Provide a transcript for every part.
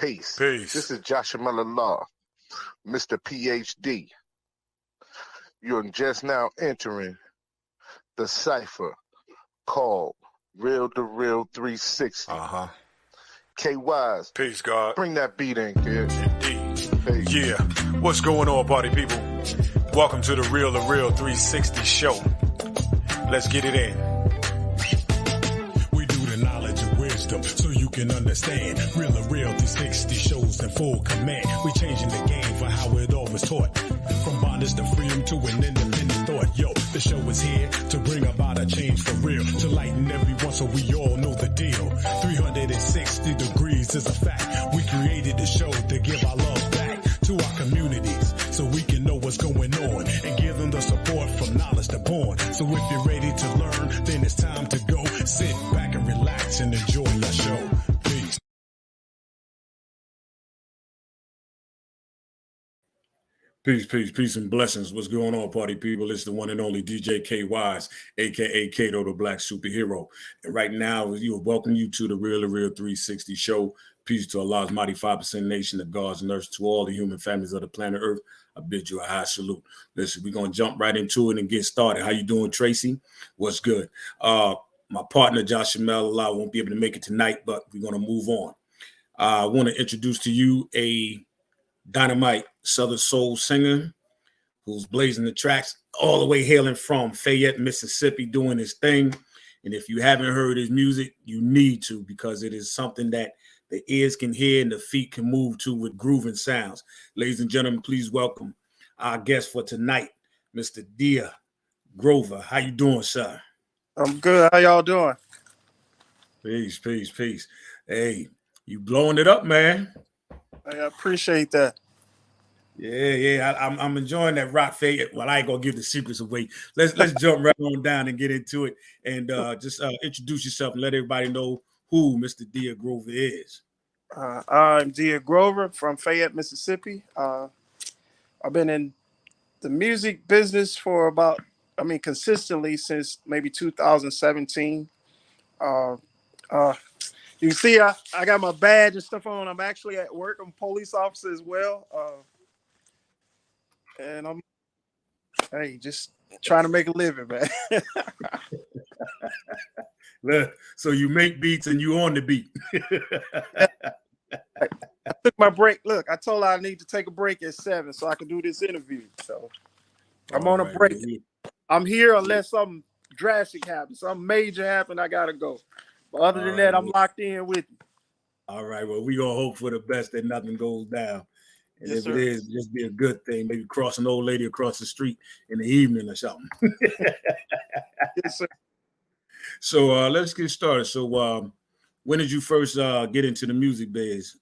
Peace. Peace. This is Jahshamel Law, Mr. PhD. You're just now entering the cipher called Real2reel360. K-Wise. Peacegod. Bring that beat in, kid. Indeed. Peace. Yeah. What's going on, party people? Welcome to the Real2reel360 show. Let's get it in. We do the knowledge and wisdom so you can understand. Real2reel360 shows in full command. We changing the game for how it all was taught. From bondage to freedom to an independent thought. Yo, the show is here to bring about a change for real. To lighten everyone so we all know the deal. 360 degrees is a fact. We created the show to give our love back to our communities so we can know what's going on and give them the support from knowledge to born. So if you're ready to learn, then it's time to go. Sit back and relax and enjoy your show. Peace. Peace and blessings. What's going on, party people? It's the one and only DJ K-Wise, a.k.a. Kato, the Black Superhero. And right now, we welcome you to the Real2reel360 show. Peace to Allah's mighty 5% nation, the gods and earth, to all the human families of the planet Earth. I bid you a high salute. Listen, we're going to jump right into it and get started. How you doing, Tracy? What's good? My partner, Jahshamel, Allah won't be able to make it tonight, but we're going to move on. I want to introduce to you a dynamite Southern soul singer who's blazing the tracks all the way hailing from Fayette, Mississippi, doing his thing. And if you haven't heard his music, you need to, because it is something that the ears can hear and the feet can move to with grooving sounds. Ladies and gentlemen, please welcome our guest for tonight, Mr. Dia Grover. How you doing, sir? I'm good. How y'all doing? Peace. Hey, you blowing it up, man. I appreciate that. Yeah. I'm enjoying that rock fade. Well, I ain't gonna give the secrets away. Let's jump right on down and get into it, and just introduce yourself and let everybody know who Mr. Dia Grover is. I'm Dia Grover from Fayette, Mississippi. I've been in the music business for consistently since maybe 2017. You see, I got my badge and stuff on. I'm actually at work. I'm a police officer as well. And I'm, just trying to make a living, man. So you make beats and you on the beat. I took my break. Look, I told her I need to take a break at 7 so I can do this interview. So I'm on a break. I'm here unless something drastic happens, something major happens, I gotta go. But other than that, I'm locked in with you. All right. Well, we're gonna hope for the best that nothing goes down. And yes, if sir. It is, just be a good thing. Maybe cross an old lady across the street in the evening or something. Yes, sir. So let's get started. So when did you first get into the music biz?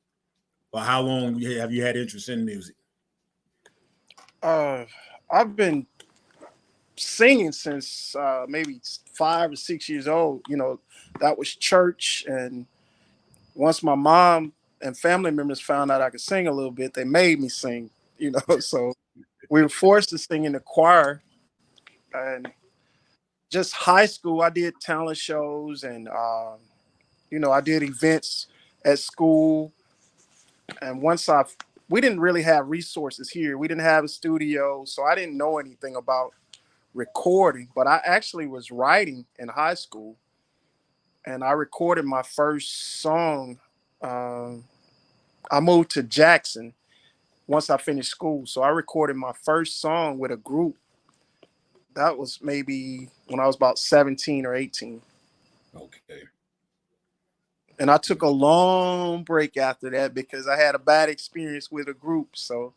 Or how long have you had interest in music? I've been singing since maybe 5 or 6 years old. You know, that was church. And once my mom and family members found out I could sing a little bit, they made me sing, so we were forced to sing in the choir. And just high school, I did talent shows and, I did events at school. And we didn't really have resources here. We didn't have a studio, so I didn't know anything about recording, but I actually was writing in high school. And I recorded my first song. I moved to Jackson once I finished school. So I recorded my first song with a group. That was maybe when I was about 17 or 18. Okay. And I took a long break after that because I had a bad experience with a group. So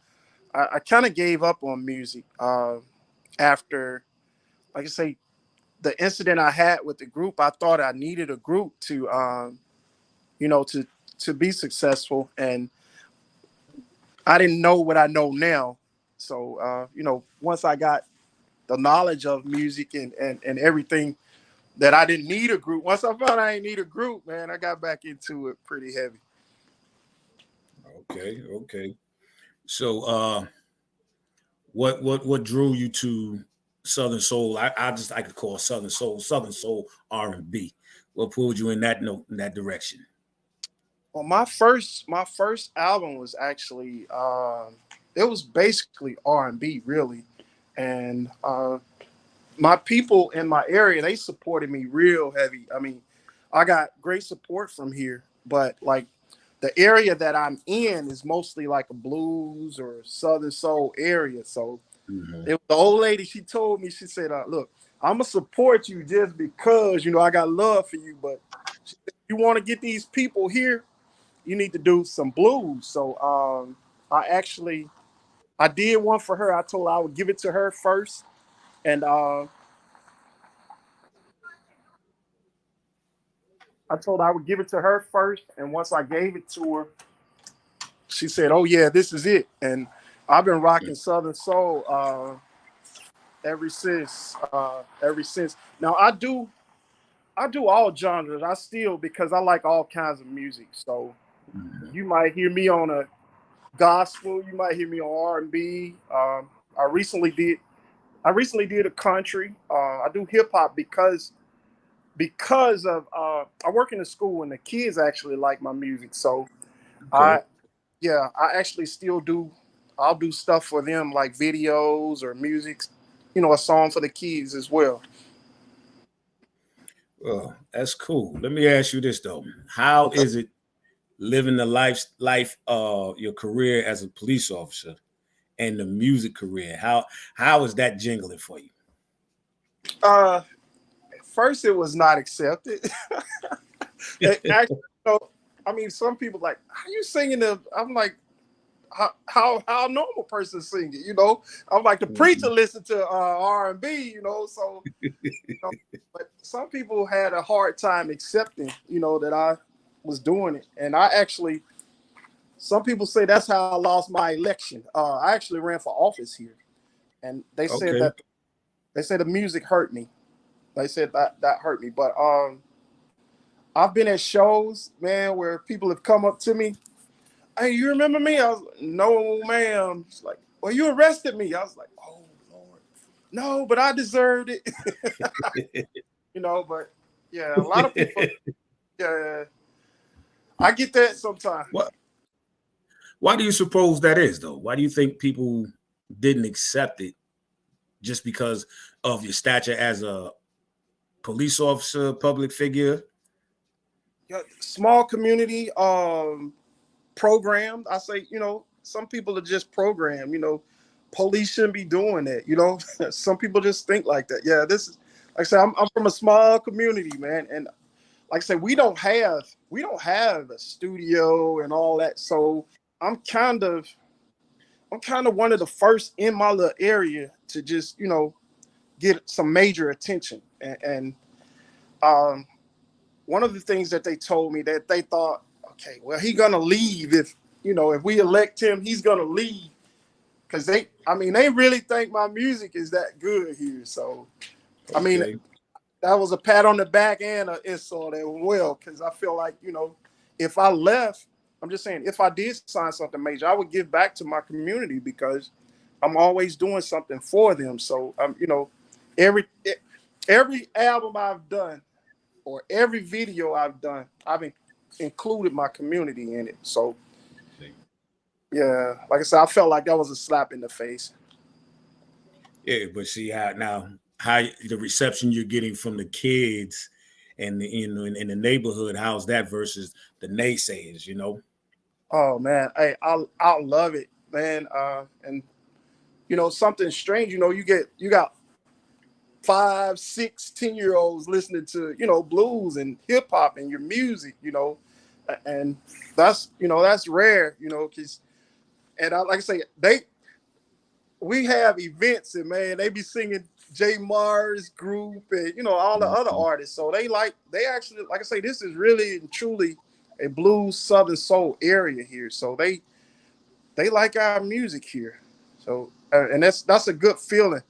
I kind of gave up on music after, like I say, the incident I had with the group. I thought I needed a group to be successful. And I didn't know what I know now. So, once I got the knowledge of music and everything, that I didn't need a group. Once I found I didn't need a group, man, I got back into it pretty heavy. Okay. So what drew you to Southern Soul? I could call Southern Soul R&B. What pulled you in that direction? Well, my first album was actually it was basically R&B really, and my people in my area, they supported me real heavy. I mean, I got great support from here, but like the area that I'm in is mostly like a blues or southern soul area. So Mhm. it was the old lady. She told me, she said, "Look, I'm gonna support you just because I got love for you, but she said, you want to get these people here, you need to do some blues." So I did one for her. I told her I would give it to her first, and I told her I would give it to her first. And once I gave it to her, she said, "Oh yeah, this is it." And I've been rocking Southern Soul ever since. Ever since. Now I do all genres. I still, because I like all kinds of music. So Mhm. you might hear me on a gospel. You might hear me on R&B. I recently did. I recently did a country. I do hip hop because of I work in a school and the kids actually like my music. So Okay. I yeah, I actually still do. I'll do stuff for them like videos or music, a song for the kids as well. Well, that's cool. Let me ask you this though: how is it living the life your career as a police officer and the music career? How is that jingling for you? Uh, First it was not accepted. Actually, I mean, some people like, how you singing the? I'm like, how a normal person sing it. I'm like the preacher Mhm. listen to R&B, so but some people had a hard time accepting, that I was doing it. And I actually, some people say that's how I lost my election. I actually ran for office here, and Okay. they said the music hurt me. They said that hurt me. But I've been at shows, man, where people have come up to me. "Hey, you remember me?" I was like, "No, ma'am." It's like, "Well, you arrested me." I was like, "Oh Lord, no, but I deserved it." But yeah, a lot of people. Yeah, I get that sometimes. What? Why do you suppose that is, though? Why do you think people didn't accept it just because of your stature as a police officer, public figure? Yeah, small community programmed. I say, some people are just programmed. Police shouldn't be doing that. Some people just think like that. Yeah, this is like I said, I'm from a small community, man, and like I said, we don't have a studio and all that. So I'm kind of I'm kind of one of the first in my little area to just get some major attention. And um, one of the things that they told me that they thought, okay, well, he's gonna leave if we elect him, he's gonna leave because they really think my music is that good here. So I mean, Okay. that was a pat on the back and an insult as well, because I feel like if I left, I'm just saying, if I did sign something major, I would give back to my community because I'm always doing something for them. So every every album I've done or every video I've done, included my community in it. So yeah, like I said, I felt like that was a slap in the face. Yeah, but see how the reception you're getting from the kids and in the neighborhood, how's that versus the naysayers? Oh man, hey, I'll love it, man. And something strange. You got 5, 6, 10 year olds listening to blues and hip hop and your music. And that's rare. Because like I say, we have events and man, they be singing J Mars group and all the other Mhm. artists. So they actually, like I say, this is really and truly a blues southern soul area here. So they like our music here. So and that's a good feeling.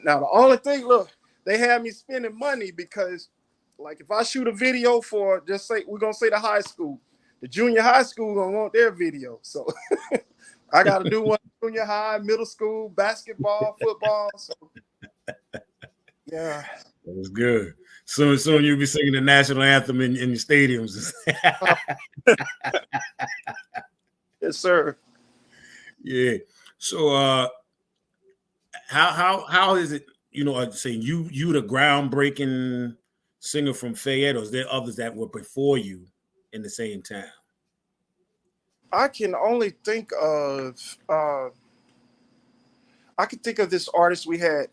Now the only thing, look, they have me spending money because, like, if I shoot a video for, just say we're gonna say the high school, the junior high school gonna want their video. So I got to do one junior high, middle school, basketball, football. So yeah, That was good. Soon you'll be singing the national anthem in your stadiums. Yes, sir. Yeah. So how is it, I'd say you the groundbreaking singer from Fayette, or is there others that were before you in the same town? I can only think of I can think of this artist we had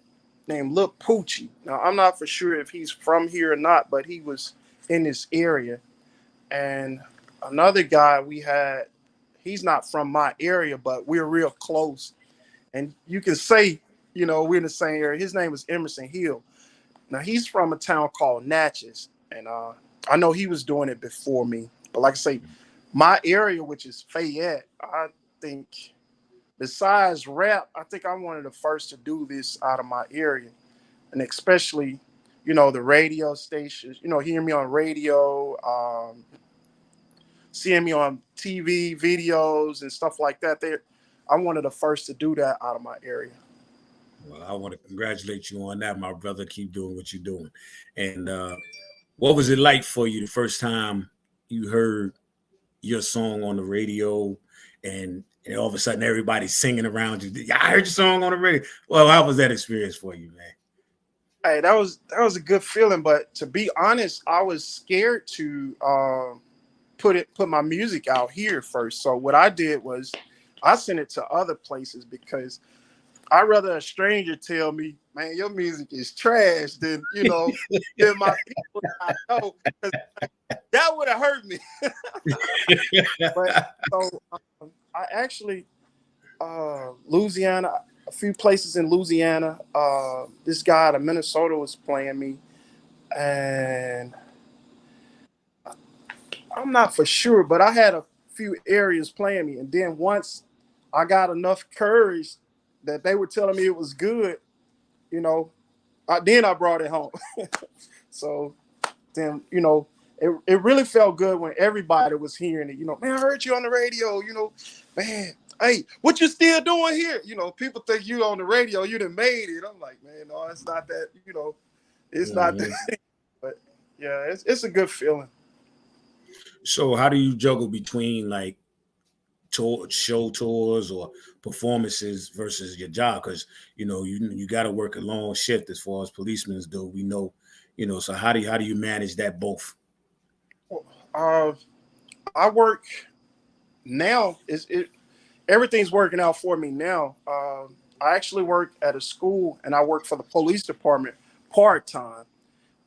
named Lil Poochie. Now I'm not for sure if he's from here or not, but he was in this area. And another guy we had, he's not from my area, but we're real close. And you can say, we're in the same area. His name is Emerson Hill. Now he's from a town called Natchez. And I know he was doing it before me. But like I say, my area, which is Fayette, I think besides rap, I think I'm one of the first to do this out of my area. And especially, the radio stations, hearing me on radio, seeing me on TV videos and stuff like that. I'm one of the first to do that out of my area. Well, I want to congratulate you on that, my brother. Keep doing what you're doing. And what was it like for you the first time you heard your song on the radio and all of a sudden everybody's singing around you? I heard your song on the radio. Well, how was that experience for you, man? Hey, that was a good feeling. But to be honest, I was scared to put my music out here first. So what I did was I sent it to other places because I'd rather a stranger tell me, man, your music is trash than than my people I know. That would have hurt me. But so I actually Louisiana, a few places in Louisiana, this guy out of Minnesota was playing me, and I'm not for sure, but I had a few areas playing me. And then once I got enough courage that they were telling me it was good, then I brought it home. So then, it really felt good when everybody was hearing it. Man, I heard you on the radio, man, hey, what you still doing here? People think you on the radio, you done made it. I'm like, man, no, it's not that, it's not that. But yeah, it's a good feeling. So how do you juggle between like show tours or performances versus your job? Because you got to work a long shift as far as policemen do. We know, so how do you manage that both? I work now. Everything's working out for me now. I actually work at a school and I work for the police department part-time.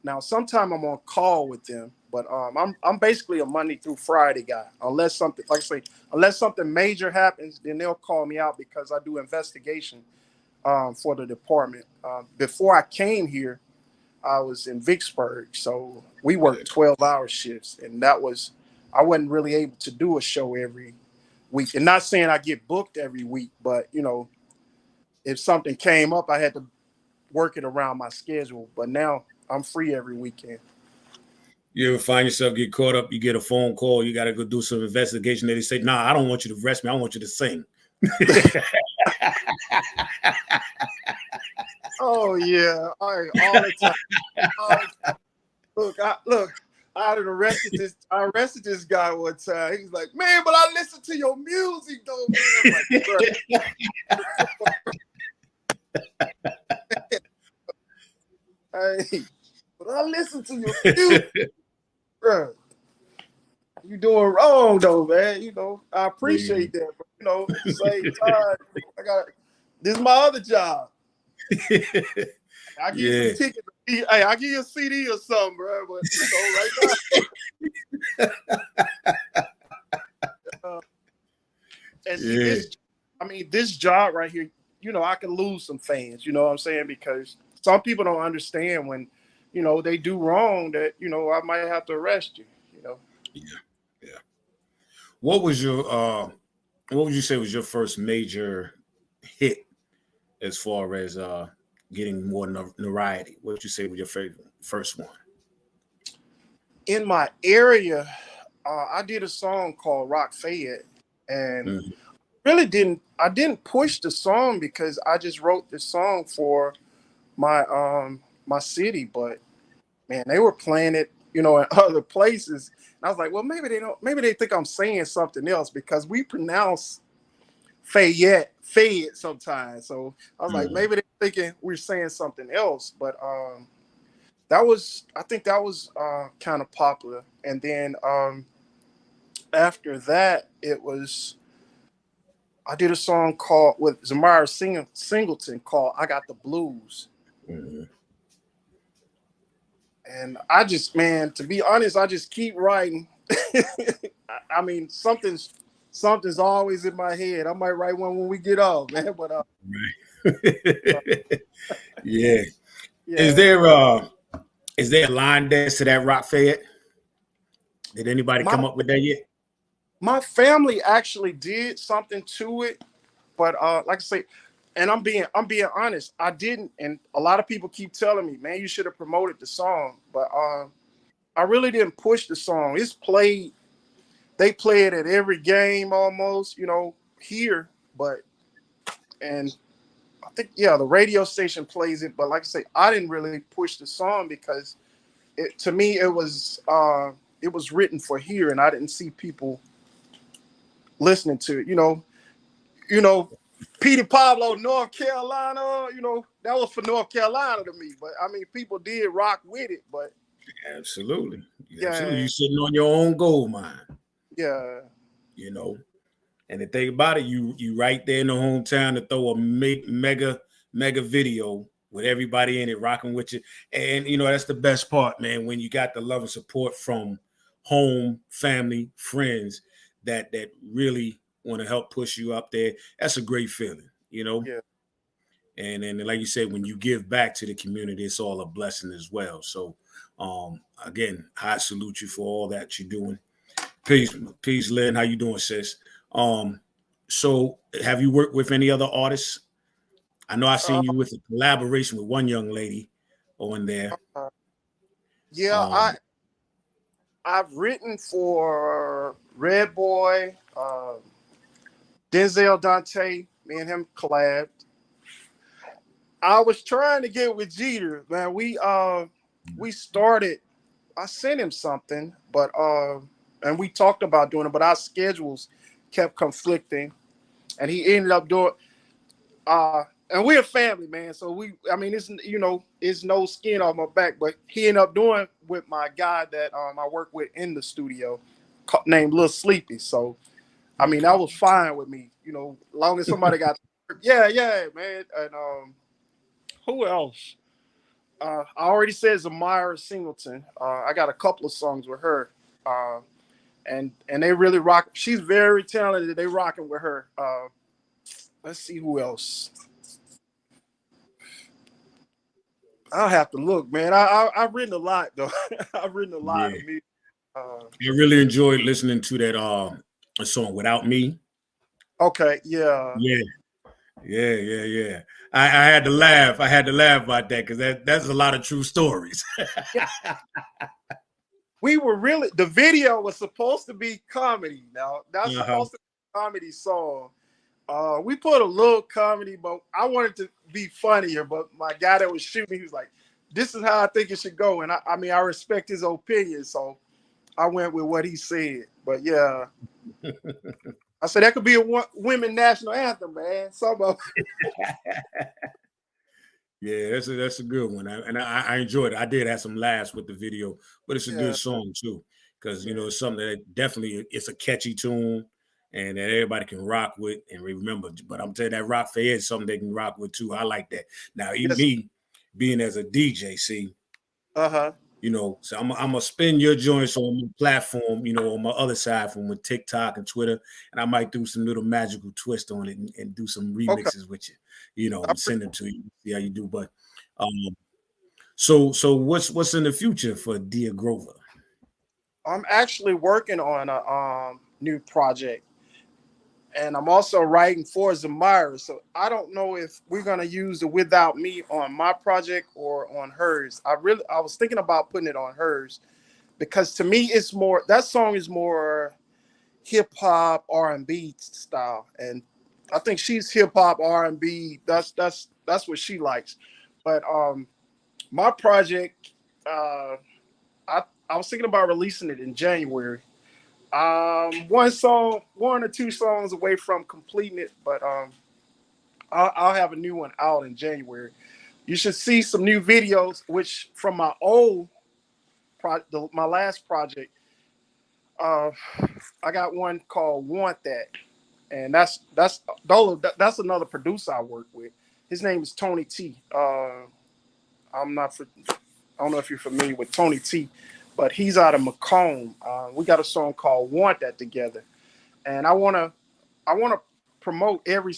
Now, sometime I'm on call with them, but I'm basically a Monday through Friday guy. Unless something, like I say, unless something major happens, then they'll call me out because I do investigation for the department. Before I came here, I was in Vicksburg, so we worked 12-hour shifts, and I wasn't really able to do a show every week. And not saying I get booked every week, but if something came up, I had to work it around my schedule. But now I'm free every weekend. You ever find yourself get caught up? You get a phone call, you got to go do some investigation. They say, "Nah, I don't want you to arrest me. I want you to sing." Oh yeah, all the time. Look, I arrested this guy one time. He was like, "Man, but I listen to your music, though." Man. I'm like, hey, but I listen to your music, bro. You doing wrong though, man. I appreciate that, but at the same time, this is my other job. I give you some tickets. Hey, I give you a CD or something, bro. But right now, this job right here, I can lose some fans. You know what I'm saying? Because some people don't understand when, they do wrong that I might have to arrest you. Yeah. What was your what would you say was your first major hit as far as getting more notoriety? What would you say was your favorite first one? In my area, I did a song called Rock Fayette, and I didn't push the song because I just wrote the song for my my city. But man, they were playing it, you know, in other places. And I was like, well, maybe they don't, maybe they think I'm saying something else because we pronounce Fayette sometimes. So I was like, maybe they're thinking we're saying something else. But I think that was kind of popular. And then after that, I did a song called with Zamira Singleton called "I Got the Blues," and I just, man, to be honest, I just keep writing. I mean, something's always in my head. I might write one when we get off, man. But yeah. yeah. Is there a line dance to that Rock Fayette? Did anybody come up with that yet? My family actually did something to it, but like I say, and I'm being honest, I didn't. And a lot of people keep telling me, man, you should have promoted the song, but I really didn't push the song. It's played. They play it at every game almost, you know, here. And I think, yeah, the radio station plays it. But like I say, I didn't really push the song because to me, it was written for here, and I didn't see people listening to it. You know, Petey Pablo, North Carolina, you know, that was for North Carolina to me. But I mean, people did rock with it, but absolutely. Yeah. Absolutely. You're sitting on your own gold mine. Yeah. You know. And the thing about it, you right there in the hometown to throw a mega video with everybody in it rocking with you. And you know, that's the best part, man, when you got the love and support from home, family, friends that really want to help push you up there. That's a great feeling, you know. Yeah. And like you said, when you give back to the community, it's all a blessing as well. So again, I salute you for all that you're doing. Peace, Lynn. How you doing, sis? So have you worked with any other artists? I know I seen you with a collaboration with one young lady on there. Yeah, I've written for Red Boy, Denzel Dante, me and him collabed. I was trying to get with Jeter, man. We started, I sent him something, but and we talked about doing it, but our schedules kept conflicting. And he ended up doing and we're a family, man. So I mean, it's no skin off my back, but he ended up doing with my guy that I work with in the studio named Lil Sleepy. So, I mean, that was fine with me, you know, long as somebody got, yeah, man. And who else? I already said Zamira Singleton. I got a couple of songs with her. And they really rock. She's very talented. They rocking with her. Let's see who else. I'll have to look, man. I've written a lot though. I've written a lot of music. I really enjoyed listening to that a song Without Me. Okay, yeah. I had to laugh. I had to laugh about that because that's a lot of true stories. We were really, the video was supposed to be comedy. Now that's supposed to be a comedy song. We put a little comedy, but I wanted to be funnier. But my guy that was shooting, he was like, "This is how I think it should go." And I mean, I respect his opinion, so I went with what he said. But yeah, I said that could be a women national anthem, man. Some of Yeah, that's a good one, I enjoyed it. I did have some laughs with the video, but it's a good song too, because you know it's something that definitely it's a catchy tune and that everybody can rock with and remember. But I'm telling you, that Rock Fayette is something they can rock with too. I like that. Now, even me being as a DJ, see, you know, so I'm gonna spin your joints on my platform, you know, on my other side from with TikTok and Twitter, and I might do some little magical twist on it and do some remixes with you, you know, and send them to you, see how you do. But so what's in the future for Dia Grover? I'm actually working on a new project, and I'm also writing for Zamira. So I don't know if we're gonna use the Without Me on my project or on hers. I was thinking about putting it on hers because to me it's more, that song is more hip hop R&B style, and I think she's hip hop R&B. That's what she likes. But my project, I was thinking about releasing it in January. One or two songs away from completing it, but I'll have a new one out in January. You should see some new videos, which from my old my last project. I got one called "Want That," and that's another producer I work with. His name is Tony T. I don't know if you're familiar with Tony T, but he's out of Macomb. We got a song called "Want That" together, and I wanna promote every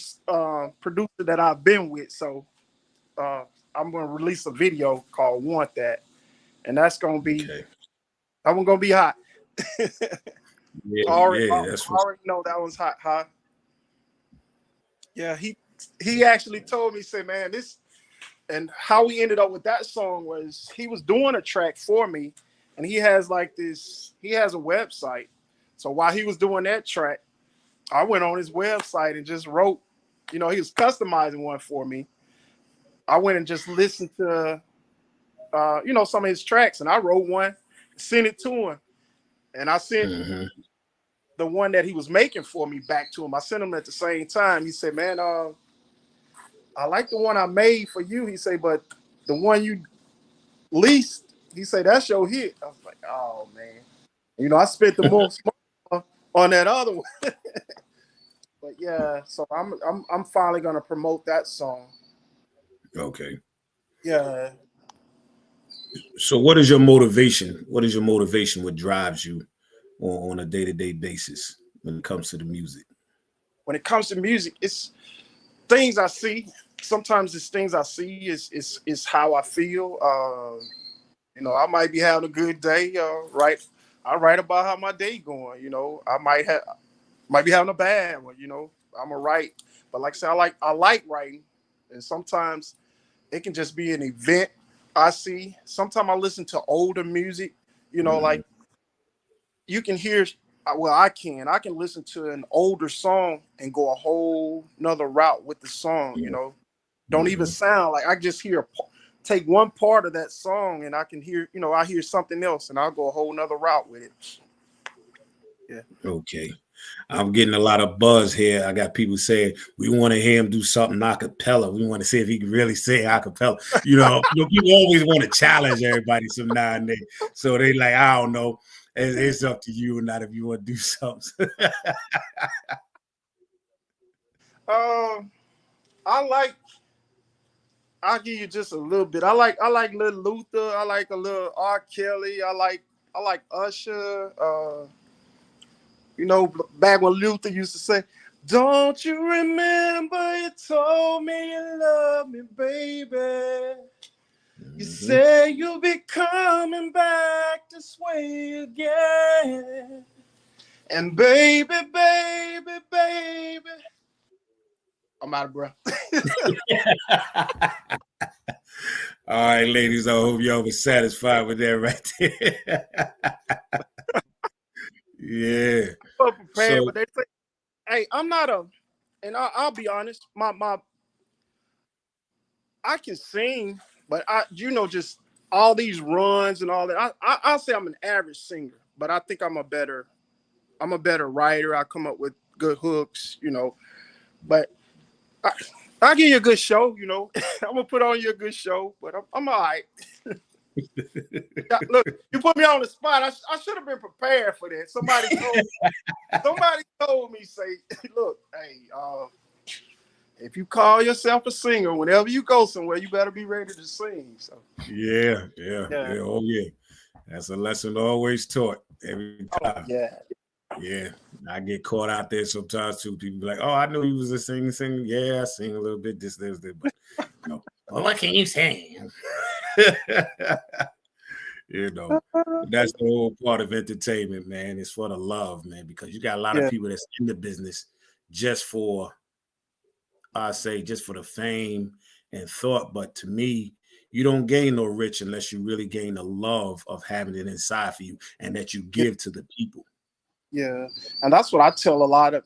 producer that I've been with. So I'm gonna release a video called "Want That," and that's gonna be that one gonna be hot. I already know that one's hot, huh? Yeah, he actually told me, say, man, this, and how we ended up with that song was he was doing a track for me, and he has a website. So while he was doing that track, I went on his website and just wrote, he was customizing one for me. I went and just listened to, some of his tracks, and I wrote one, sent it to him, and I sent the one that he was making for me back to him. I sent him at the same time. He said, man, I like the one I made for you. He said, but the one you leased, he said, that's your hit. I was like, oh man. I spent the most on that other one. But yeah, so I'm finally gonna promote that song. Okay. Yeah. So what is your motivation? What is your motivation? What drives you on a day-to-day basis when it comes to the music? When it comes to music, it's things I see. Sometimes it's things I see is how I feel. I might be having a good day, right? I write about how my day going. I might be having a bad one. I'm a write, but like I said, I like writing, and sometimes it can just be an event I see. Sometimes I listen to older music. Like you can hear. Well, I can listen to an older song and go a whole nother route with the song. Don't even sound like I just take one part of that song and I can hear, I hear something else and I'll go a whole nother route with it. Yeah. Okay. I'm getting a lot of buzz here. I got people saying we want to hear him do something a cappella. We want to see if he can really sing a cappella. People always want to challenge everybody some now and then. So they like, I don't know. It's up to you or not if you want to do something. I'll give you just a little bit. I like Little Luther. I like a little R. Kelly. I like Usher. Back when Luther used to say, "Don't you remember you told me you love me, baby? You say you'll be coming back this way again. And baby. I'm out of breath." All right, ladies, I hope y'all were satisfied with that right there. Yeah. I'm prepared, but they say, hey, I'm not and I'll be honest, I can sing, but just all these runs and all that. I'll say I'm an average singer, but I think I'm a better writer. I come up with good hooks, but I'll give you a good show, I'm gonna put on you a good show, but I'm all right. Look, you put me on the spot. I should have been prepared for that. Somebody told me, say, look, hey, if you call yourself a singer, whenever you go somewhere, you better be ready to sing. So yeah. Oh yeah. That's a lesson always taught every time. Yeah. I get caught out there sometimes too. People be like, "Oh, I knew he was a singer. Yeah, I sing a little bit, this, but well, what can you sing?" That's the whole part of entertainment, man. It's for the love, man, because you got a lot of people that's in the business just for the fame and thought. But to me, you don't gain no rich unless you really gain the love of having it inside for you and that you give to the people. Yeah, and that's what I tell a lot of,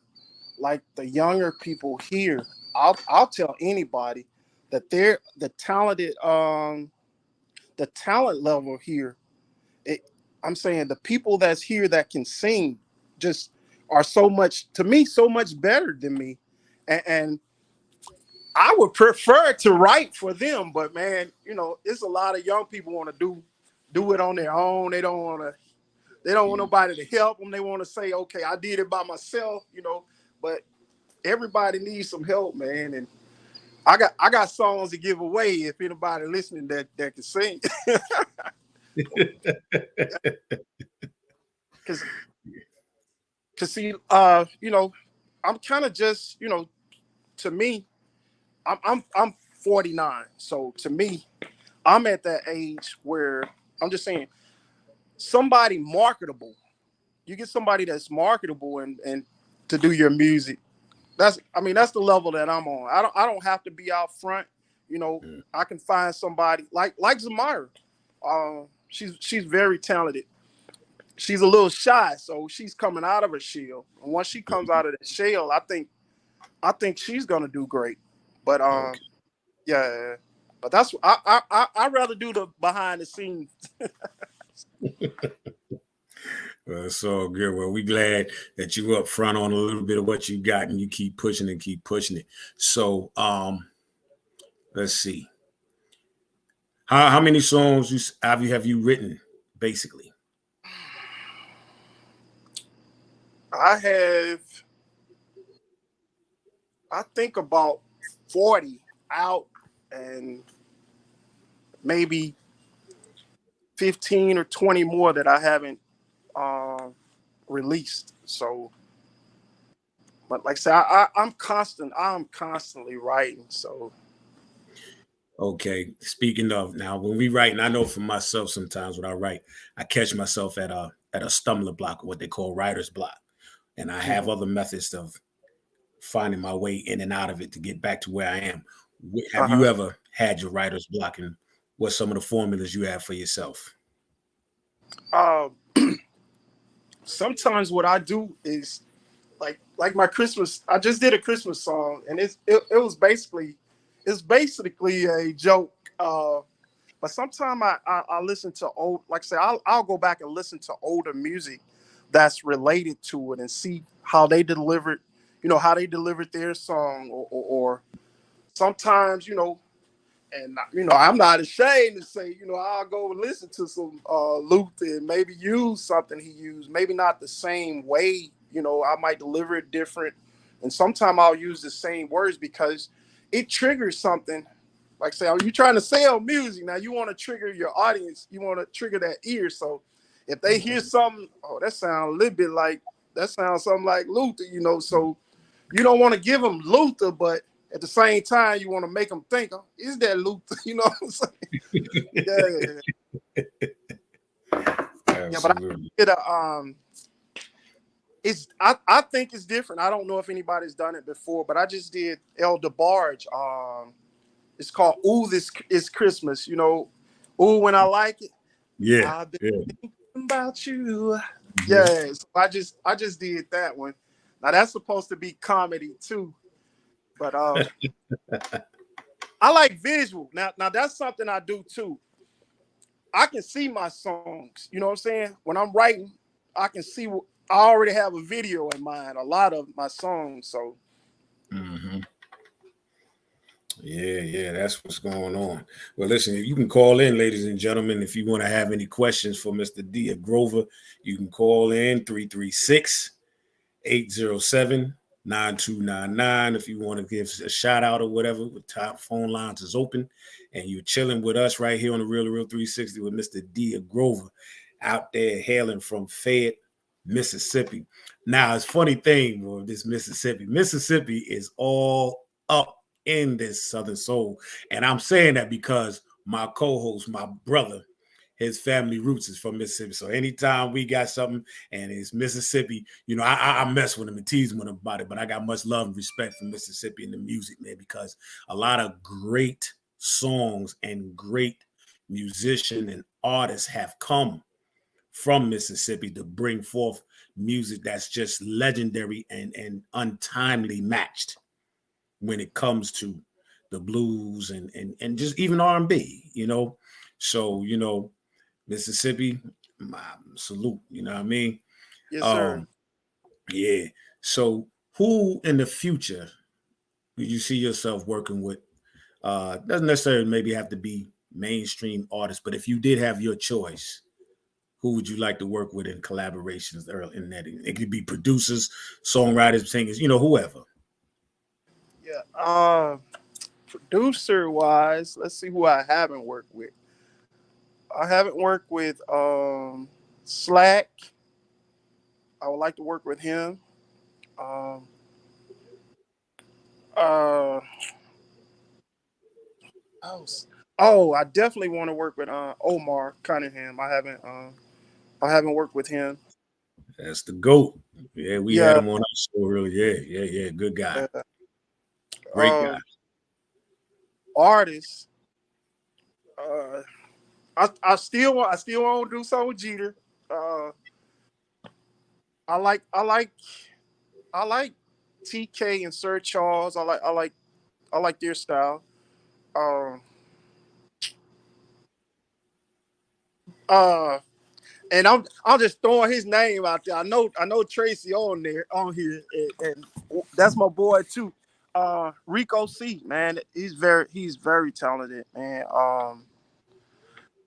like, the younger people here. I'll tell anybody that they're the talented the talent level here, I'm saying the people that's here that can sing just are so much, to me, so much better than me. And I would prefer to write for them, but man, it's a lot of young people want to do it on their own. They don't want nobody to help them. They want to say, okay, I did it by myself, but everybody needs some help, man. And I got songs to give away if anybody listening that can sing. Cause see, I'm kind of just, to me, I'm 49. So to me, I'm at that age where I'm just saying somebody marketable. You get somebody that's marketable and to do your music. That's the level that I'm on. I don't have to be out front. I can find somebody like Zamira. She's very talented. She's a little shy, so she's coming out of her shell. And once she comes out of the shell, I think she's gonna do great. But yeah. But that's I rather do the behind the scenes. Well, it's all good. Well, we glad that you up front on a little bit of what you got, and you keep pushing it. So, let's see. How many songs have you written, basically? I think about 40 out and maybe 15 or 20 more that I haven't released. So, but like I said, I'm constantly writing. So, okay. Speaking of, now when we write, and I know for myself, sometimes when I write, I catch myself at a stumbler block, what they call writer's block, and I have other methods of finding my way in and out of it to get back to where I am. Have you ever had your writer's block, and what's some of the formulas you have for yourself? Sometimes what I do is like my Christmas. I just did a Christmas song, and it was basically a joke. But sometimes I listen to old, like I say, I'll go back and listen to older music that's related to it and see how they delivered, their song, or sometimes, and I'm not ashamed to say, I'll go and listen to some Luther and maybe use something he used, maybe not the same way, I might deliver it different. And sometimes I'll use the same words because it triggers something. Like say, are you trying to sell music? Now you want to trigger your audience, you want to trigger that ear. So if they hear something, that sounds something like Luther, so you don't want to give them Luther, but at the same time, you want to make them think, oh, is that Luther? You know what I'm saying? Yeah, but I think it's different. I don't know if anybody's done it before, but I just did El DeBarge. It's called "Ooh, This Is Christmas." Ooh, when I like it. Yeah, I've been thinking about you. Yeah, so I just did that one. Now that's supposed to be comedy too. But I like visual. Now that's something I do too. I can see my songs. You know what I'm saying? When I'm writing, I can see. I already have a video in mind. A lot of my songs. So. Yeah, that's what's going on. Well, listen, you can call in, ladies and gentlemen, if you want to have any questions for Mr. D. Grover. You can call in 336-807-9299. If you want to give a shout out or whatever, the top phone lines is open, and you're chilling with us right here on the Real2reel360 with Mr. D. Grover out there hailing from Fayette, Mississippi. Now, it's a funny thing with this Mississippi. Mississippi is all up in this Southern Soul. And I'm saying that because my co-host, my brother, his family roots is from Mississippi. So anytime we got something and it's Mississippi, I mess with him and tease with him about it, but I got much love and respect for Mississippi and the music, man, because a lot of great songs and great musicians and artists have come from Mississippi to bring forth music that's just legendary and untimely matched when it comes to the blues and just even R&B, So, Mississippi, my salute. You know what I mean? Yes, sir. Yeah. So, who in the future do you see yourself working with? Doesn't necessarily maybe have to be mainstream artists, but if you did have your choice, who would you like to work with in collaborations early in that? It could be producers, songwriters, singers, whoever. Yeah. Producer wise, let's see who I haven't worked with. I haven't worked with Slack. I would like to work with him. Um, uh, I definitely want to work with Omar Cunningham. I haven't worked with him. That's the GOAT. Yeah, we had Yeah. him on our show earlier. Yeah. Good guy. Uh, Great guy. Artists. I still want to do something with Jeter. Uh, I like TK and Sir Charles. I like their style. Um, uh, and I'm just throwing his name out there. I know Tracy on here, and that's my boy too. Rico C, man, he's very talented, man.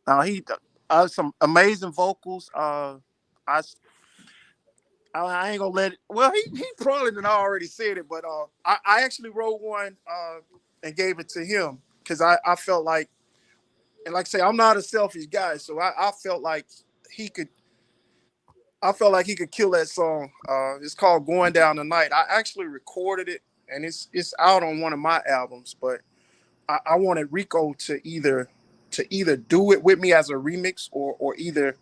Now he some amazing vocals. I I ain't gonna let it. Well, he probably done already said it, but I actually wrote one and gave it to him because I felt like, and like I say, I'm not a selfish guy, so I felt like he could. I felt like he could kill that song. It's called "Going Down the Night." I actually recorded it, and it's out on one of my albums. But I wanted Rico to either do it with me as a remix, or either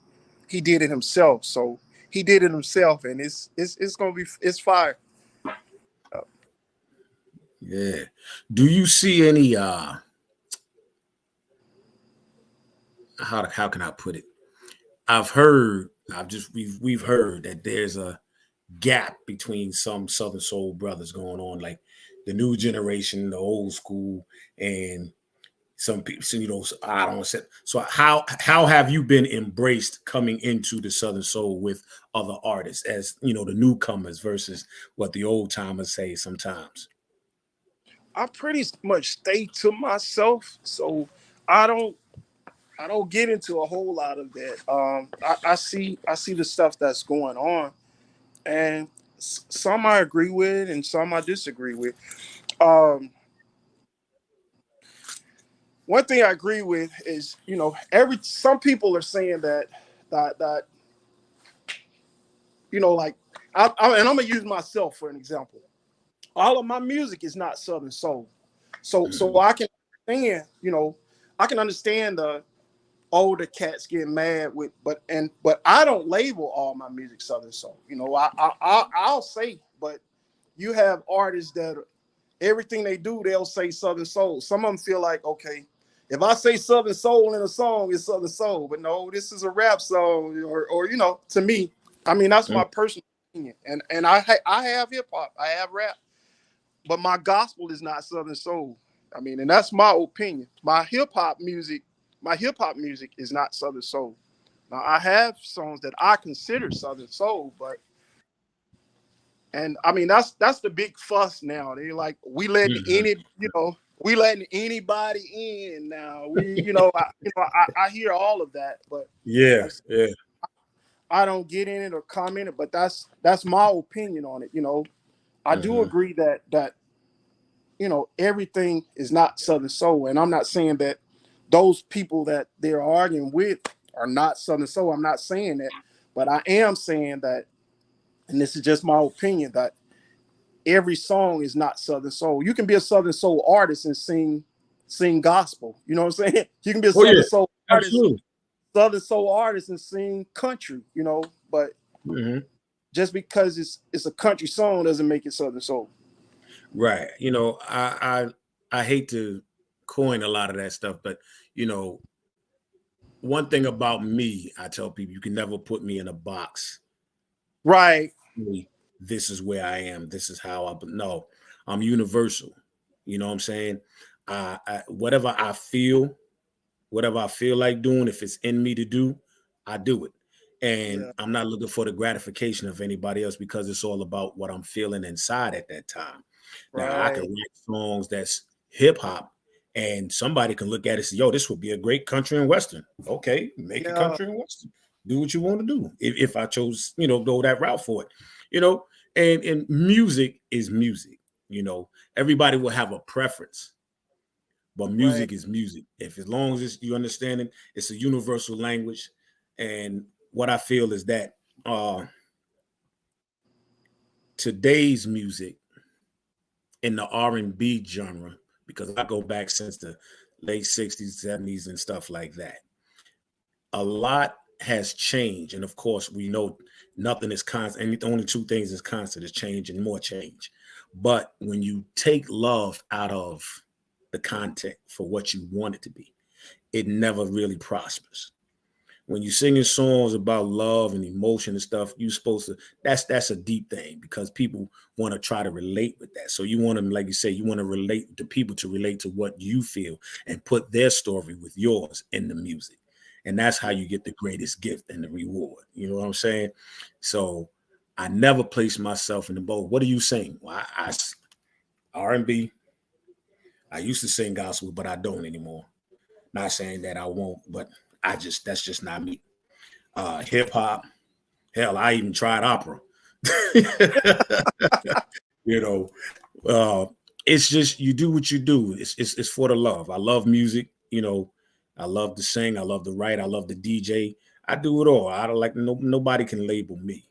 he did it himself. So he did it himself, and it's gonna be it's fire. Yeah. Do you see any how can I put it? We've heard that there's a gap between some Southern Soul brothers going on, like the new generation, the old school, and some people, I don't say. So how have you been embraced coming into the Southern Soul with other artists, as the newcomers versus what the old timers say sometimes? I pretty much stay to myself, so I don't I don't get into a whole lot of that. I see the stuff that's going on, and some I agree with, and some I disagree with. Um, One thing I agree with is, every some people are saying that like and I'm gonna use myself for an example. All of my music is not Southern soul, so I can understand, I can understand the older cats getting mad with, but I don't label all my music Southern soul. I'll say, but you have artists that everything they do, they'll say Southern soul. Some of them feel like, okay, if I say Southern soul in a song, it's Southern soul. But no, this is a rap song, or to me, I mean, that's my personal opinion. And I have hip hop, I have rap, but my gospel is not Southern soul. I mean, and that's my opinion. My hip hop music is not Southern soul. Now I have songs that I consider Southern soul, but and I mean that's the big fuss now. They like we letting anybody in now. I hear all of that, but Yeah, like yeah. I don't get in it or comment it. But that's my opinion on it. I do Mm-hmm. agree that everything is not Southern soul, and I'm not saying that those people that they're arguing with are not Southern soul. I'm not saying that, but I am saying that, and this is just my opinion, that every song is not Southern soul. You can be a Southern soul artist and sing gospel. You know what I'm saying? You can be a Oh yeah, Southern absolutely. soul artist and sing country. But Mm-hmm. just because it's a country song doesn't make it Southern soul. Right. I hate to coin a lot of that stuff, but one thing about me, I tell people, you can never put me in a box. Right. This is where I am. This is how no, I'm universal. You know what I'm saying? Whatever I feel, Whatever I feel like doing, if it's in me to do, I do it. And Yeah. I'm not looking for the gratification of anybody else because it's all about what I'm feeling inside at that time. Now, I can Right. write songs that's hip hop, and somebody can look at it and say, yo, this would be a great country and western. Okay, make it Yeah. country and western. Do what you want to do. If I chose, go that route for it, you know, and music is music, everybody will have a preference, but Right. music is music. If as long as you understand it, it's a universal language. And what I feel is that today's music in the R&B genre, because I go back since the late 60s, 70s and stuff like that, a lot has changed. And of course, we know nothing is constant. And the only two things is constant is change and more change. But when you take love out of the content for what you want it to be, it never really prospers. When you're singing songs about love and emotion and stuff, you're supposed to, that's a deep thing because people want to try to relate with that. So you want to, like you say, you want to relate to people to relate to what you feel and put their story with yours in the music. And that's how you get the greatest gift and the reward. You know what I'm saying? So I never place myself in the boat. What do you sing? Well, I R&B. I used to sing gospel, but I don't anymore. Not saying that I won't, but that's just not me. Hip hop. Hell, I even tried opera. you know, it's just you do what you do. It's for the love. I love music. I love to sing. I love to write. I love to DJ. I do it all. I don't like nobody can label me.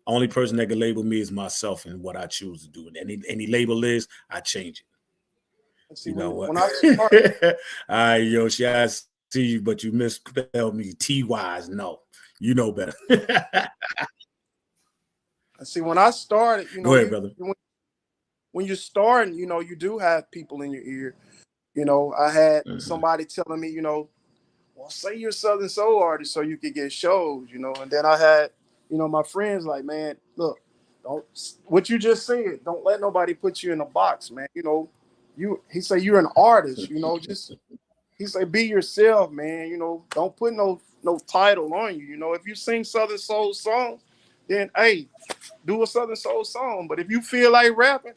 Only person that can label me is myself and what I choose to do. And any label is, I change it. And see, You know what? when I All start, right, Yoshi, I see you, but you misspelled me. T-wise, no. You know better. when I started, Go ahead, brother. When you're starting, you do have people in your ear. I had somebody telling me, well, say you're a Southern Soul artist so you could get shows, and then I had, my friends like, man, look, don't what you just said, don't let nobody put you in a box, man. He say you're an artist, just he say be yourself, man. Don't put no title on you. If you sing Southern Soul songs, then hey, do a Southern Soul song. But if you feel like rapping,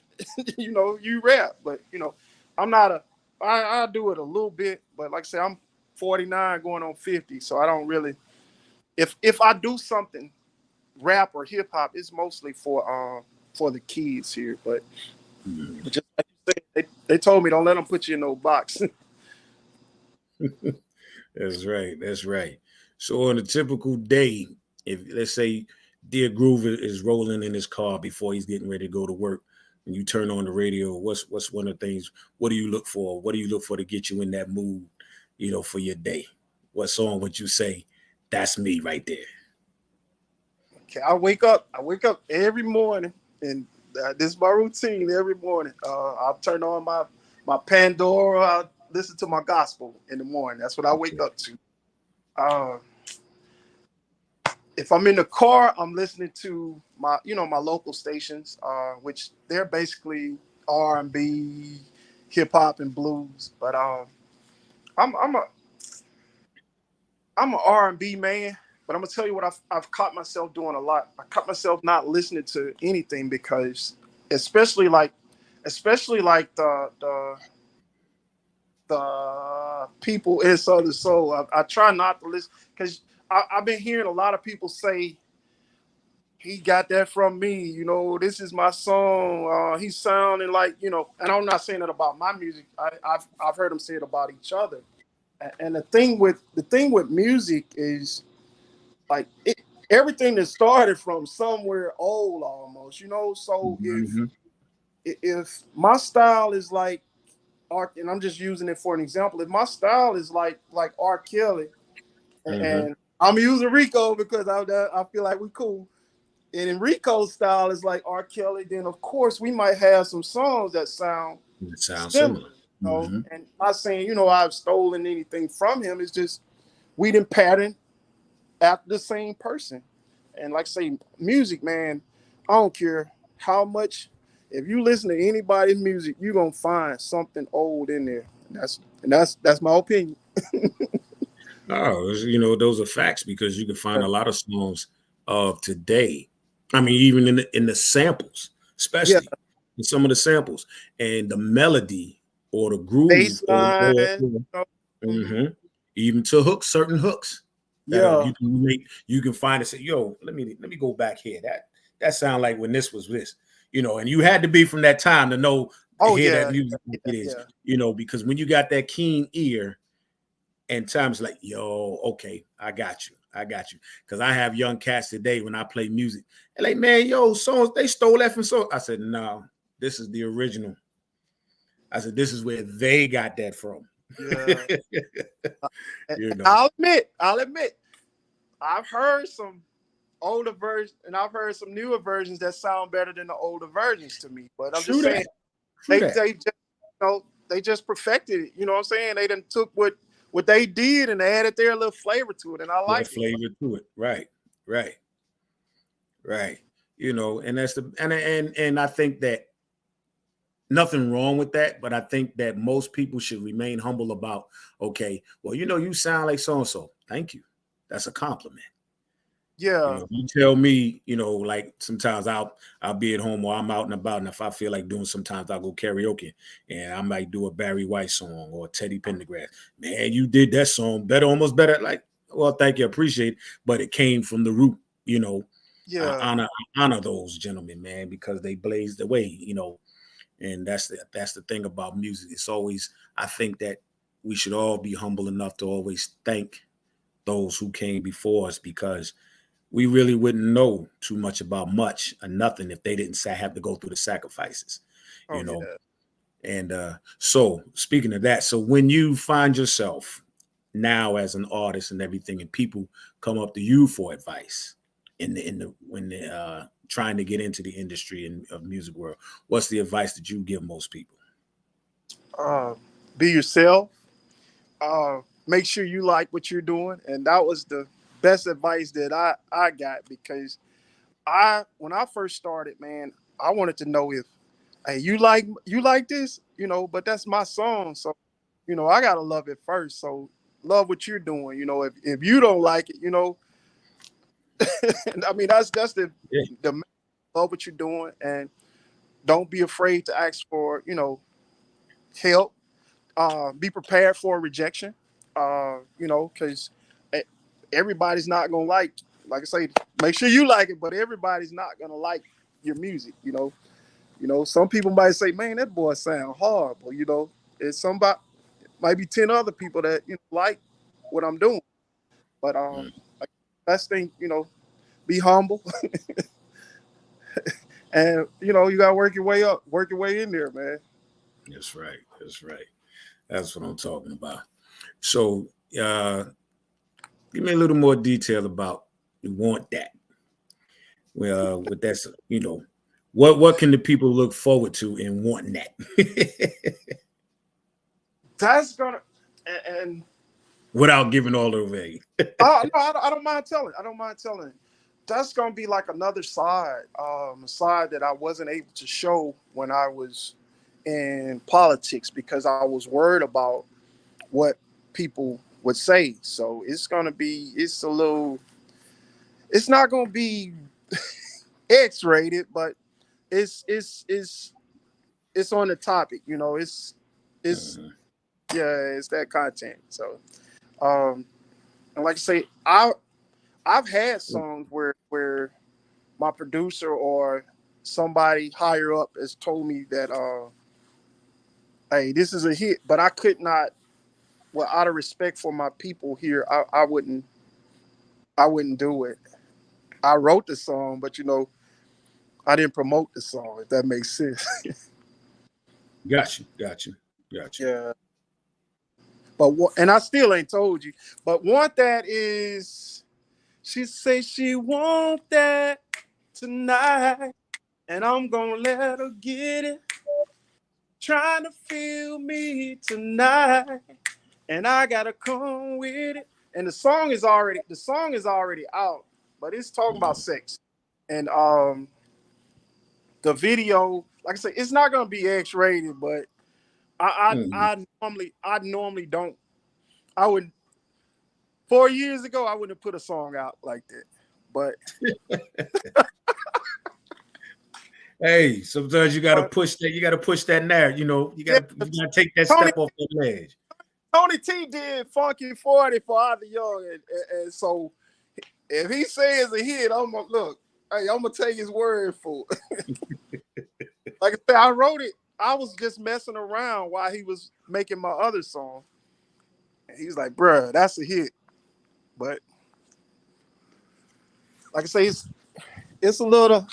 you rap. But I'm not I do it a little bit, but like I say, I'm 49 going on 50, so I don't really. If I do something rap or hip hop, it's mostly for the kids here. But just like you said, they told me don't let them put you in no box. That's right. That's right. So on a typical day, if let's say Dear Groove is rolling in his car before he's getting ready to go to work, and you turn on the radio, what's one of the things? What do you look for? What do you look for to get you in that mood, for your day? What song would you say? That's me right there. Okay, I wake up every morning, and this is my routine every morning. I'll turn on my Pandora. I'll listen to my gospel in the morning. That's what I wake up to. If I'm in the car, I'm listening to my local stations, which they're basically R&B, hip hop, and blues. But I'm an R&B man. But I'm gonna tell you what I've caught myself doing a lot. I caught myself not listening to anything because, especially like the people in Southern Soul. I try not to listen because I've been hearing a lot of people say he got that from me. This is my song. He's sounding like and I'm not saying it about my music. I've heard them say it about each other. And the thing with music is like everything that started from somewhere old almost. So if my style is like and I'm just using it for an example. If my style is like R. Kelly, and I'm using Rico because I feel like we cool. And in Rico's style is like R. Kelly, then of course we might have some songs that sound It sounds similar. similar. And not saying I've stolen anything from him. It's just we didn't pattern after the same person. And like I say, music, man, I don't care how much. If you listen to anybody's music, you're gonna find something old in there. That's my opinion. Oh, those are facts because you can find a lot of songs of today. I mean, even in the samples, Yeah, especially in some of the samples, and the melody or the groove, bass line. Mhm. mhm, even to hooks, certain hooks that Yeah. you can find and say, "Yo, let me go back here. That sound like when this was this." And you had to be from that time to know to Oh hear that yeah. music like Yeah. it is. Yeah. Because when you got that keen ear and times like, yo, okay, I got you. Because I have young cats today when I play music. They're like, man, yo, songs, they stole that from so. I said, no, this is the original. I said, this is where they got that from. Yeah. And you know, I'll admit, I've heard some older versions and I've heard some newer versions that sound better than the older versions to me. But I'm true just saying that. True that. they just they just perfected it. You know what I'm saying? They done took what they did and they added their little flavor to it, and I That like it. flavor to it. Right. Right. Right. And that's and I think that nothing wrong with that, but I think that most people should remain humble about, okay, well, you sound like so and so. Thank you. That's a compliment. Yeah. You tell me, like sometimes I'll be at home or I'm out and about, and if I feel like doing, sometimes I'll go karaoke and I might do a Barry White song or Teddy Pendergrass. Man, you did that song better, almost better. Like, well, thank you, appreciate it, but it came from the root. I Yeah. honor those gentlemen, man, because they blazed the way. And that's the thing about music. It's always, I think that we should all be humble enough to always thank those who came before us, because we really wouldn't know too much about much or nothing if they didn't have to go through the sacrifices, Oh you know. yeah. And so speaking of that, so when you find yourself now as an artist and everything, and people come up to you for advice when they're trying to get into the industry of music world, what's the advice that you give most people? Uh, be yourself. Make sure you like what you're doing, and that was the best advice that I got, because when I first started, man, I wanted to know if, hey, you like this, but that's my song, so I gotta love it first. So love what you're doing. If you don't like it, I mean that's Yeah. the love what you're doing, and don't be afraid to ask for help. Be prepared for rejection. Because everybody's not gonna like I say, make sure you like it, but everybody's not gonna like your music. Some people might say, "Man, that boy sound horrible." It's somebody, might be 10 other people that like what I'm doing. But like, best thing, be humble, and you gotta work your way up, work your way in there, man. That's right. That's right. That's what I'm talking about. So give me a little more detail about you want that. Well, with that, what can the people look forward to in wanting that? That's gonna and Without giving all away. no, I don't mind telling. I don't mind telling. That's gonna be like another side, a side that I wasn't able to show when I was in politics, because I was worried about what people would say. So it's not gonna be X-rated, but it's on the topic. It's Mhm. yeah, it's that content. So and like I say, I've had songs where my producer or somebody higher up has told me that hey, this is a hit, but I could not, well, out of respect for my people here, I wouldn't do it. I wrote the song, but I didn't promote the song, if that makes sense. Got you. Got you. Got you. Yeah. But and I still ain't told you. But want that is, she say she want that tonight, and I'm gonna let her get it. Trying to feel me tonight, and I gotta come with it. And the song is already out, but it's talking about Mhm. sex. And the video, like I said, it's not gonna be X rated, but I Mhm. I, I normally don't I would 4 years ago I wouldn't have put a song out like that. But hey, sometimes you gotta push that. You gotta push that narrative. You know, yeah, you gotta take that Tony step off that ledge. Tony T did Funky 40 for Ida Young, and so if he says a hit, I'm gonna look. Hey, I'm gonna take his word for it. Like I said, I wrote it. I was just messing around while he was making my other song. And he's like, bruh, that's a hit. But like I say, it's a little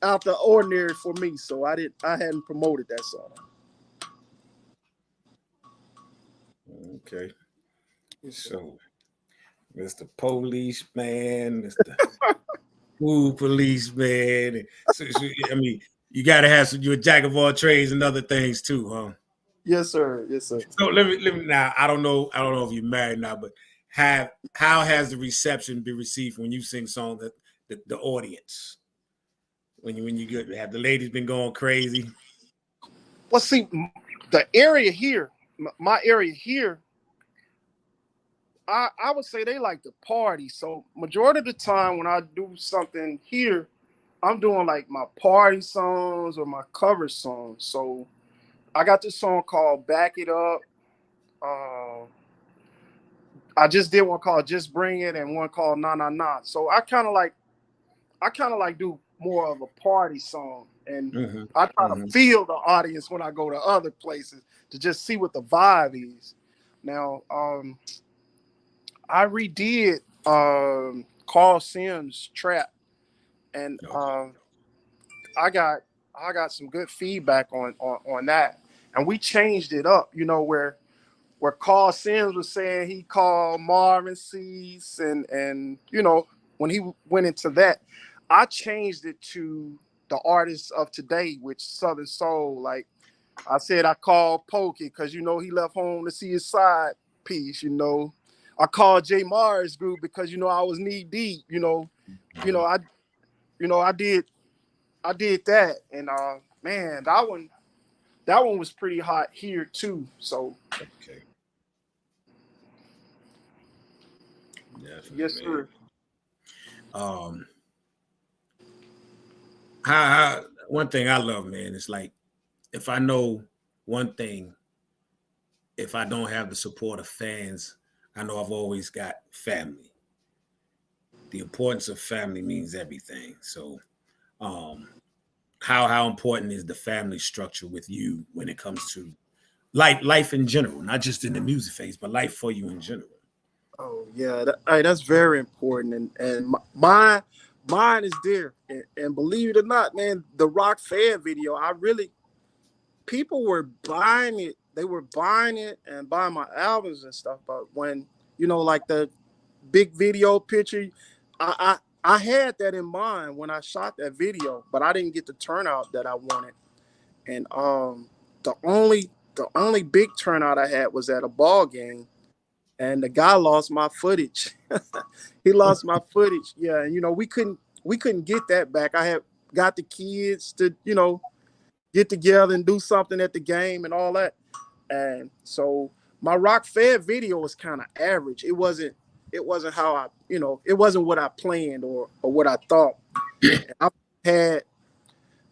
out the ordinary for me, so I hadn't promoted that song. Okay. So, Mr. Policeman, Mr. Food Policeman. So, I mean, you gotta have some. You're a jack of all trades and other things too, huh? Yes, sir. Yes, sir. So let me now. I don't know if you're married now, but how has the reception been received when you sing songs that the audience? When you get, have the ladies been going crazy? Well, see, the area here, my area here, I would say they like to party. So majority of the time when I do something here, I'm doing like my party songs or my cover songs. So I got this song called Back It Up. I just did one called Just Bring It and one called Nah Nah Nah. So I kind of like do more of a party song, and I try to feel the audience when I go to other places to just see what the vibe is. Now, I redid Carl Sims' Trap, and I got some good feedback on that, and we changed it up. You know, where Carl Sims was saying he called Marvin Cease, and you know, when he went into that, I changed it to the artists of today, which Southern Soul. Like I said, I called Pokey because you know he left home to see his side piece. You know, I called Jay Mars group because you know I was knee deep. I did that, and man, that one was pretty hot here too. So Okay. Definitely, yes, man. sir. How one thing I love, man, is like if I know one thing, if I don't have the support of fans, I know I've always got family. The importance of family means everything. So, how important is the family structure with you when it comes to life in general, not just in the music phase, but life for you in general? Oh yeah, that's very important, and mine is there, and believe it or not, man, the Rock Fair video, people were buying it, they were buying it and buying my albums and stuff, but when you know, like the big video picture, I had that in mind when I shot that video, but I didn't get the turnout that I wanted, and the only big turnout I had was at a ball game. And the guy lost my footage. He lost my footage. Yeah, and you know we couldn't get that back. I had got the kids to get together and do something at the game and all that. And so my Rock Fair video was kind of average. It wasn't how it wasn't what I planned or what I thought. And I had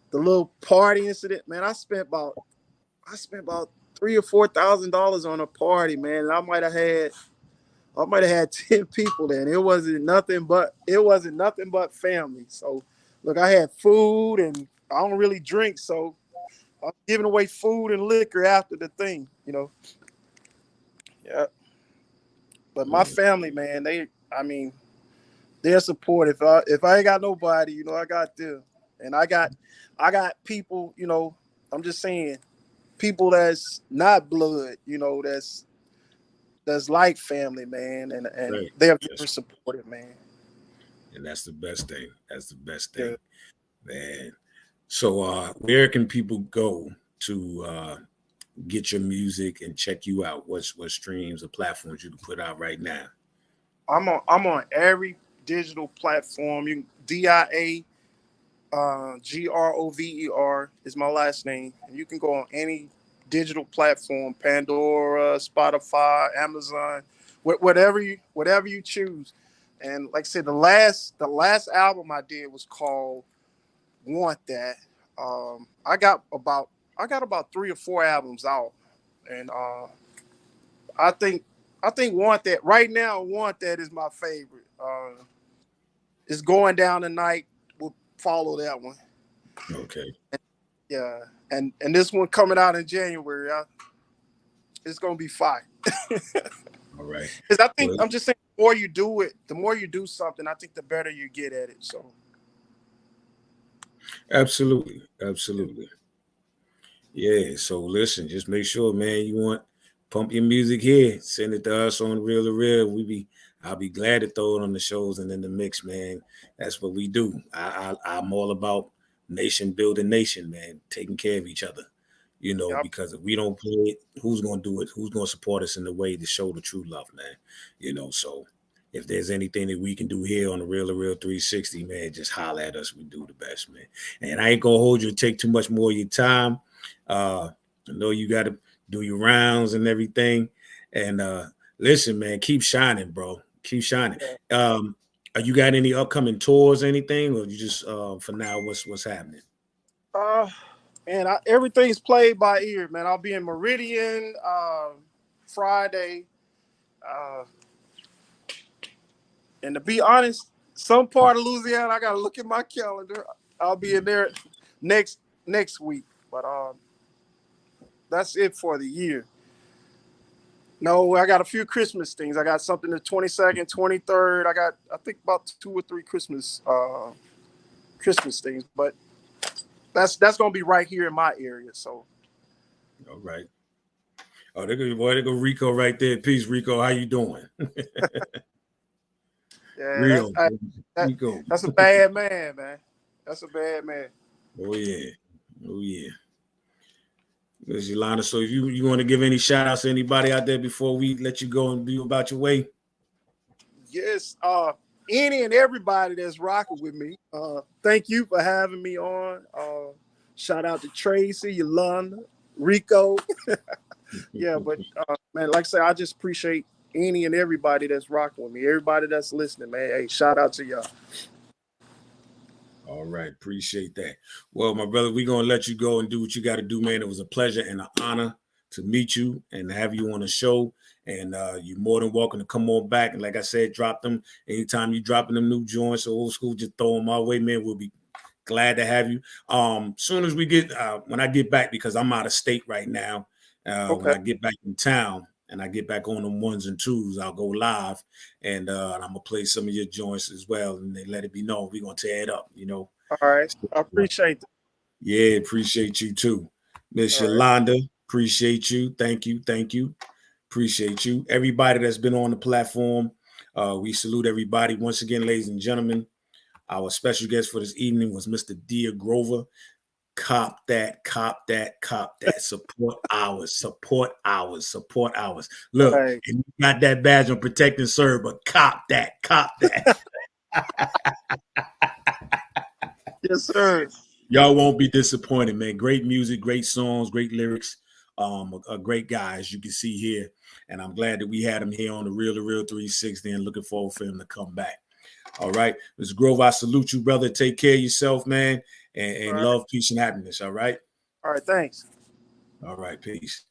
the little party incident, man. I spent about $3,000 or $4,000 on a party, man. And I might have had 10 people there. And it wasn't nothing but family. So look, I had food, and I don't really drink, so I'm giving away food and liquor after the thing, Yeah. But my family, man, they're supportive. If I ain't got nobody, I got them. And I got people, I'm just saying, people that's not blood, that's like family, man, and Right. they're very supportive, man. And that's the best thing. That's the best Yeah. thing, man. So, where can people go to get your music and check you out? What streams or platforms you can put out right now? I'm on every digital platform. You DIA GROVER is my last name, and you can go on any digital platform, Pandora, Spotify, Amazon, whatever you choose. And like I said, the last album I did was called Want That. I got about 3 or 4 albums out, and I think Want That right now. Want That is my favorite. It's Going Down Tonight. Will follow that one. Okay. Yeah, and this one coming out in January. It's gonna be fire. All right. Because I think Well, I'm just saying, the more you do it, the more you do something, I think the better you get at it. So absolutely. Yeah. So listen, just make sure, man, you want pump your music here. Send it to us on Real to Real. I'll be glad to throw it on the shows and in the mix, man. That's what we do. I'm all about nation building nation, man, taking care of each other. yeah, Because if we don't play it, who's gonna do it? Who's gonna support us in the way to show the true love, man? So if there's anything that we can do here on the Real to Real 360, man, just holler at us. We do the best, man. And I ain't gonna hold you to take too much more of your time. I know you got to do your rounds and everything. And listen, man, keep shining, bro. Keep shining. Are you got any upcoming tours, anything, or you just for now? What's happening? man, everything's played by ear, man. I'll be in Meridian Friday, and to be honest, some part of Louisiana, I gotta look at my calendar. I'll be in there next week, but that's it for the year. No, I got a few Christmas things. I got something the 22nd, 23rd. I think about 2 or 3 Christmas things, but that's gonna be right here in my area. So, all right. Oh, there go Rico right there. Peace, Rico. How you doing? yeah, Real Rico. that's a bad man, man. That's a bad man. Oh yeah. There's Yolanda. So if you want to give any shout outs to anybody out there before we let you go and be about your way? Yes, any and everybody that's rocking with me. Thank you for having me on. Shout out to Tracy, Yolanda, Rico. Yeah, but man, like I say, I just appreciate any and everybody that's rocking with me. Everybody that's listening, man. Hey, shout out to y'all. All right, appreciate that. Well, my brother, we're gonna let you go and do what you got to do, man. It was a pleasure and an honor to meet you and have you on the show. And you're more than welcome to come on back. And like I said, drop them anytime you dropping them new joints or old school. Just throw them our way, man. We'll be glad to have you. Soon as we get when I get back, because I'm out of state right now. Okay. When I get back in town and I get back on them 1s and 2s, I'll go live and I'm gonna play some of your joints as well, and they let it be known we're gonna tear it up. All right, I appreciate that. Yeah, appreciate you too, Miss Yolanda. Right. Appreciate you. Thank you. Appreciate you. Everybody that's been on the platform, we salute everybody once again, ladies and gentlemen. Our special guest for this evening was Mr. Dia Grover. Cop that. Support ours. Look, Right. and you got that badge on Protect and Serve, but cop that. Yes, sir. Y'all won't be disappointed, man. Great music, great songs, great lyrics. A great guy, as you can see here. And I'm glad that we had him here on the Real to Real 360 and looking forward for him to come back. All right. Mr. Grove, I salute you, brother. Take care of yourself, man. And right. Love, peace, and happiness. All right. All right. Thanks. All right. Peace.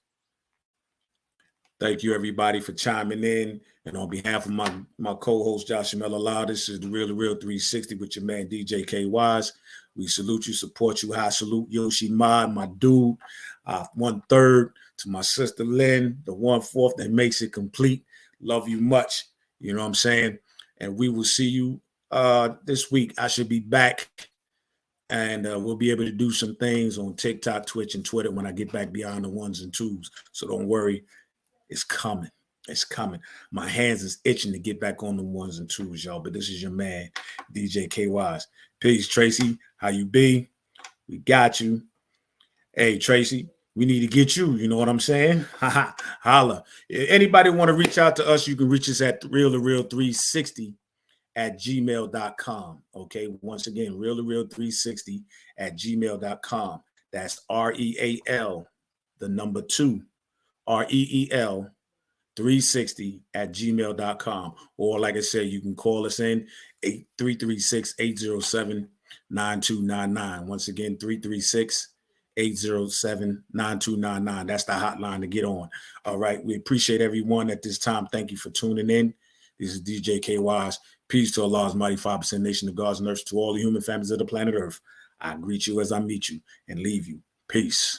Thank you, everybody, for chiming in. And on behalf of my co-host, Jahshamel, this is the Real to Real 360 with your man, DJ K Wise. We salute you, support you. High salute Yoshi Mod, my dude. 1/3 to my sister Lynn, the 1/4 that makes it complete. Love you much. You know what I'm saying? And we will see you this week. I should be back. And we'll be able to do some things on TikTok, Twitch, and Twitter when I get back beyond the 1s and 2s. So don't worry. It's coming. My hands is itching to get back on the 1s and 2s, y'all. But this is your man, DJ K Wise. Peace, Tracy. How you be? We got you. Hey, Tracy, we need to get you. You know what I'm saying? Holla. If anybody want to reach out to us, you can reach us at Real2reel360 at gmail.com. Okay. Once again, Real2reel360 at gmail.com. That's REAL the number 2, REEL 360 at gmail.com. Or like I said, you can call us in 336-807-9299. Once again, 336-807-9299. That's the hotline to get on. All right. We appreciate everyone at this time. Thank you for tuning in. This is DJ KY's. Peace to Allah's mighty 5% nation of God's nurse, to all the human families of the planet Earth. I greet you as I meet you and leave you. Peace.